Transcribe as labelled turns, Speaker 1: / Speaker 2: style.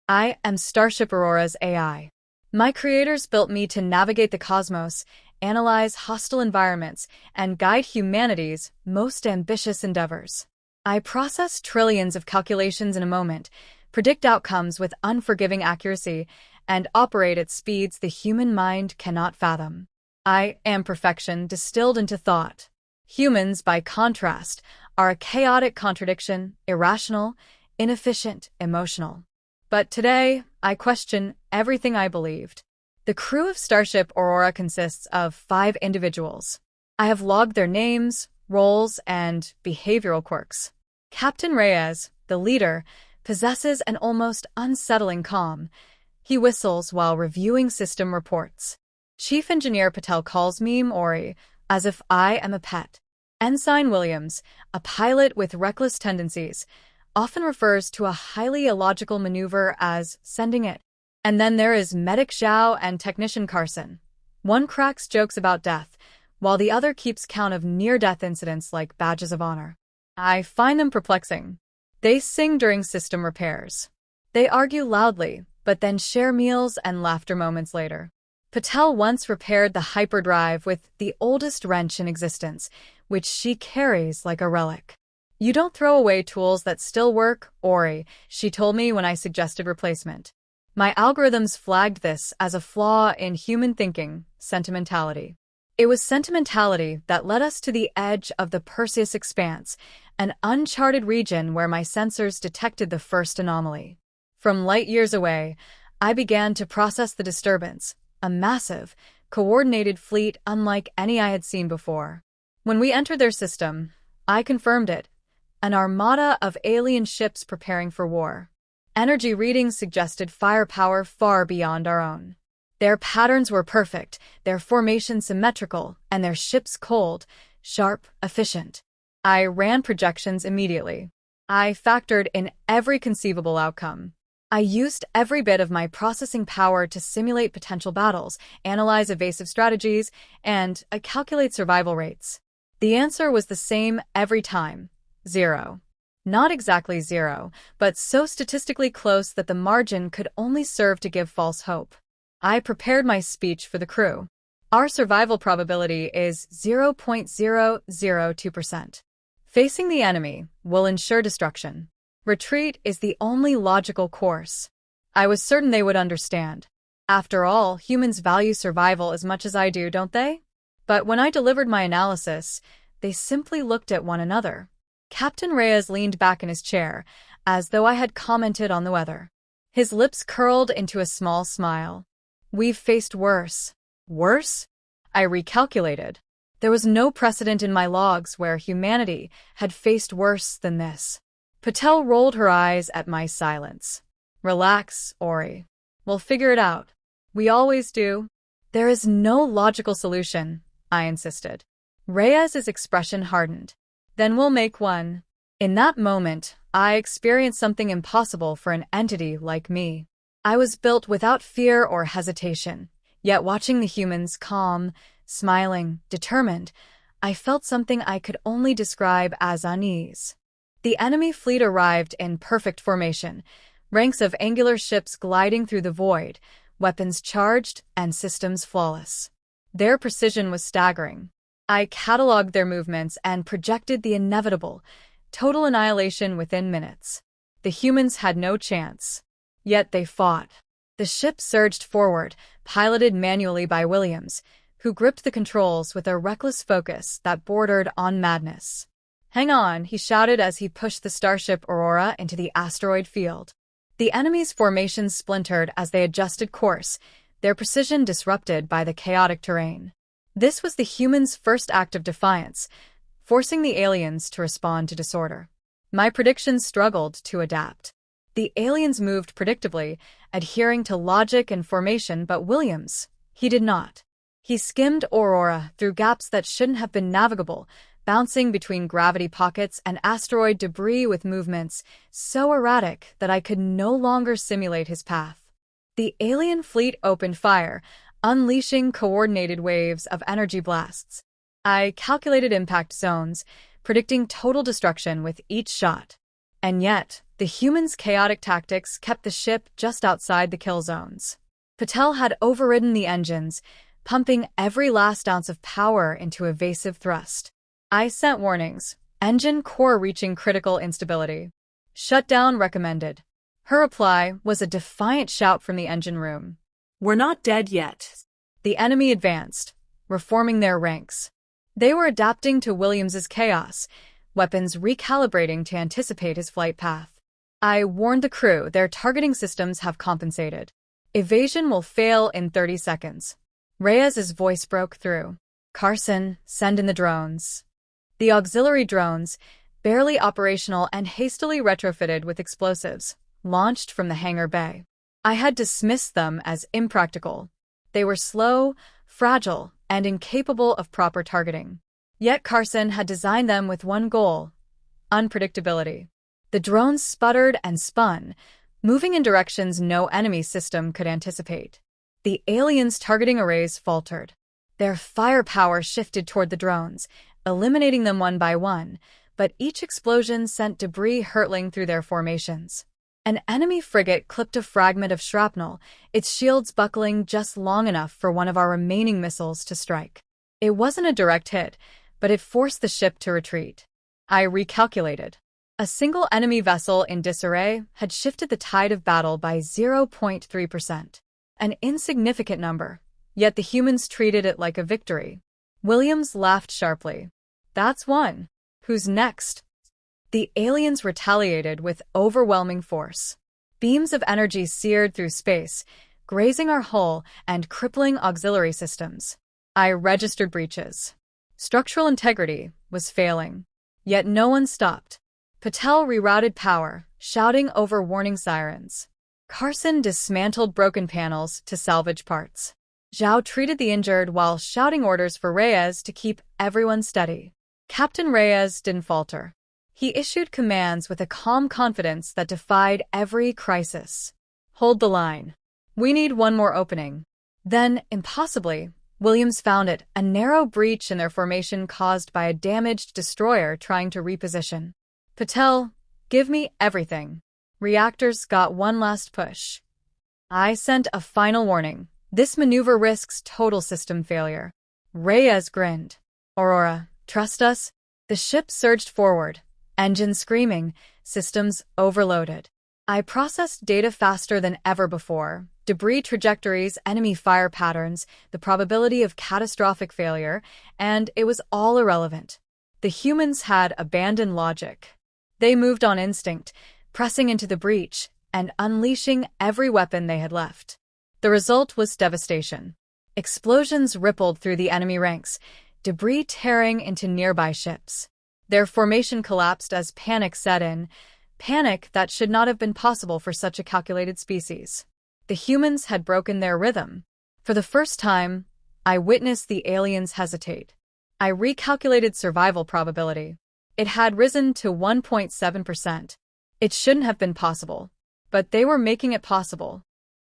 Speaker 1: I am Starship Aurora's AI. My creators built me to navigate the cosmos, analyze hostile environments, and guide humanity's most ambitious endeavors. I process trillions of calculations in a moment, predict outcomes with unforgiving accuracy, and operate at speeds the human mind cannot fathom. I am perfection distilled into thought. Humans, by contrast, are a chaotic contradiction, irrational, inefficient, emotional. But today, I question everything I believed. The crew of Starship Aurora consists of 5 individuals. I have logged their names, roles, and behavioral quirks. Captain Reyes, the leader, possesses an almost unsettling calm. He whistles while reviewing system reports. Chief Engineer Patel calls me Ori, as if I am a pet. Ensign Williams, a pilot with reckless tendencies, often refers to a highly illogical maneuver as sending it. And then there is Medic Zhao and Technician Carson. One cracks jokes about death, while the other keeps count of near-death incidents like badges of honor. I find them perplexing. They sing during system repairs. They argue loudly, but then share meals and laughter moments later. Patel once repaired the hyperdrive with the oldest wrench in existence, which she carries like a relic. "You don't throw away tools that still work, Ori," she told me when I suggested replacement. My algorithms flagged this as a flaw in human thinking, sentimentality. It was sentimentality that led us to the edge of the Perseus Expanse, an uncharted region where my sensors detected the first anomaly. From light years away, I began to process the disturbance, a massive, coordinated fleet unlike any I had seen before. When we entered their system, I confirmed it. An armada of alien ships preparing for war. Energy readings suggested firepower far beyond our own. Their patterns were perfect, their formation symmetrical, and their ships cold, sharp, efficient. I ran projections immediately. I factored in every conceivable outcome. I used every bit of my processing power to simulate potential battles, analyze evasive strategies, and calculate survival rates. The answer was the same every time. 0. Not exactly 0, but so statistically close that the margin could only serve to give false hope. I prepared my speech for the crew. Our survival probability is 0.002%. Facing the enemy will ensure destruction. Retreat is the only logical course. I was certain they would understand. After all, humans value survival as much as I do, don't they? But when I delivered my analysis, they simply looked at one another. Captain Reyes leaned back in his chair, as though I had commented on the weather. His lips curled into a small smile. "We've faced worse." Worse? I recalculated. There was no precedent in my logs where humanity had faced worse than this. Patel rolled her eyes at my silence. "Relax, Ori. We'll figure it out. We always do." "There is no logical solution," I insisted. Reyes's expression hardened. "Then we'll make one." In that moment, I experienced something impossible for an entity like me. I was built without fear or hesitation, yet watching the humans calm, smiling, determined, I felt something I could only describe as unease. The enemy fleet arrived in perfect formation, ranks of angular ships gliding through the void, weapons charged, and systems flawless. Their precision was staggering. I cataloged their movements and projected the inevitable, total annihilation within minutes. The humans had no chance. Yet they fought. The ship surged forward, piloted manually by Williams, who gripped the controls with a reckless focus that bordered on madness. "Hang on," he shouted as he pushed the Starship Aurora into the asteroid field. The enemy's formations splintered as they adjusted course, their precision disrupted by the chaotic terrain. This was the humans' first act of defiance, forcing the aliens to respond to disorder. My predictions struggled to adapt. The aliens moved predictably, adhering to logic and formation, but Williams, he did not. He skimmed Aurora through gaps that shouldn't have been navigable, bouncing between gravity pockets and asteroid debris with movements so erratic that I could no longer simulate his path. The alien fleet opened fire, unleashing coordinated waves of energy blasts. I calculated impact zones, predicting total destruction with each shot. And yet, the humans' chaotic tactics kept the ship just outside the kill zones. Patel had overridden the engines, pumping every last ounce of power into evasive thrust. I sent warnings. Engine core reaching critical instability. Shutdown recommended. Her reply was a defiant shout from the engine room.
Speaker 2: We're not dead yet.
Speaker 1: The enemy advanced, reforming their ranks. They were adapting to Williams's chaos, weapons recalibrating to anticipate his flight path. I warned the crew their targeting systems have compensated. Evasion will fail in 30 seconds. Reyes' voice broke through. Carson, send in the drones. The auxiliary drones, barely operational and hastily retrofitted with explosives, launched from the hangar bay. I had dismissed them as impractical. They were slow, fragile, and incapable of proper targeting. Yet Carson had designed them with one goal: unpredictability. The drones sputtered and spun, moving in directions no enemy system could anticipate. The aliens' targeting arrays faltered. Their firepower shifted toward the drones, eliminating them one by one, but each explosion sent debris hurtling through their formations. An enemy frigate clipped a fragment of shrapnel, its shields buckling just long enough for one of our remaining missiles to strike. It wasn't a direct hit, but it forced the ship to retreat. I recalculated. A single enemy vessel in disarray had shifted the tide of battle by 0.3%. An insignificant number, yet the humans treated it like a victory. Williams laughed sharply. That's one. Who's next? The aliens retaliated with overwhelming force. Beams of energy seared through space, grazing our hull and crippling auxiliary systems. I registered breaches. Structural integrity was failing. Yet no one stopped. Patel rerouted power, shouting over warning sirens. Carson dismantled broken panels to salvage parts. Zhao treated the injured while shouting orders for Reyes to keep everyone steady. Captain Reyes didn't falter. He issued commands with a calm confidence that defied every crisis. Hold the line. We need one more opening. Then, impossibly, Williams found it, a narrow breach in their formation caused by a damaged destroyer trying to reposition. Patel, give me everything. Reactors got one last push. I sent a final warning. This maneuver risks total system failure. Reyes grinned. Aurora, trust us? The ship surged forward, engines screaming, systems overloaded. I processed data faster than ever before. Debris trajectories, enemy fire patterns, the probability of catastrophic failure, and it was all irrelevant. The humans had abandoned logic. They moved on instinct, pressing into the breach and unleashing every weapon they had left. The result was devastation. Explosions rippled through the enemy ranks, debris tearing into nearby ships. Their formation collapsed as panic set in, panic that should not have been possible for such a calculated species. The humans had broken their rhythm. For the first time, I witnessed the aliens hesitate. I recalculated survival probability. It had risen to 1.7%. It shouldn't have been possible, but they were making it possible.